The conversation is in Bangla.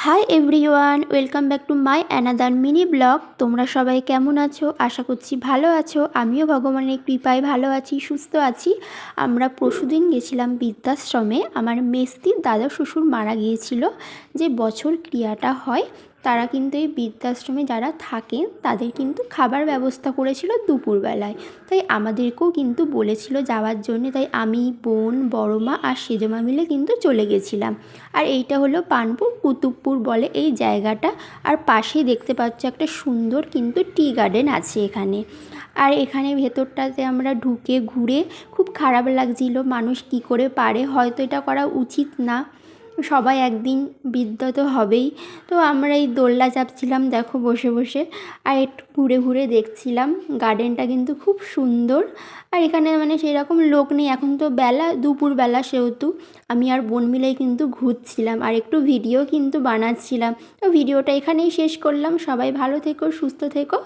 Hi everyone, welcome back to my another mini blog. তোমরা সবাই কেমন আছো? আশা করছি ভালো আছো। আমিও ভগবানের কৃপায় ভালো আছি, সুস্থ আছি। আমরা পরশুদিন গেছিলাম বৃদ্ধাশ্রমে। আমার মেস্তির দাদা শ্বশুর মারা গিয়েছিল। যে বছর ক্রিয়াটা হয়, তারা কিন্তু এই বৃদ্ধাশ্রমে যারা থাকেন তাদের কিন্তু খাবার ব্যবস্থা করেছিল দুপুরবেলায়। তাই আমাদেরকেও কিন্তু বলেছিল যাওয়ার জন্যে। তাই আমি, বোন, বড় মা আর সেজমা মিলে কিন্তু চলে গেছিলাম। আর এইটা হলো পানপুর কুতুবপুর বলে এই জায়গাটা। আর পাশেই দেখতে পাচ্ছ একটা সুন্দর কিন্তু টি গার্ডেন আছে এখানে। আর এখানে ভেতরটাতে আমরা ঢুকে ঘুরে খুব খারাপ লাগছিল, মানুষ কি করে পারে, হয়তো এটা করা উচিত না, সবাই একদিন বৃদ্ধ তো হবেই। তো আমরা এই দোলনা চাপছিলাম দেখো বসে বসে, আর একটু ঘুরে ঘুরে দেখছিলাম। গার্ডেনটা কিন্তু খুব সুন্দর। আর এখানে মানে সেই রকম লোক নেই, এখন তো বেলা দুপুরবেলা, সেহেতু আমি আর বোন মিলেই কিন্তু ঘুরছিলাম আর একটু ভিডিও কিন্তু বানাচ্ছিলাম। তো ভিডিওটা এখানেই শেষ করলাম। সবাই ভালো থেকো, সুস্থ থেকো।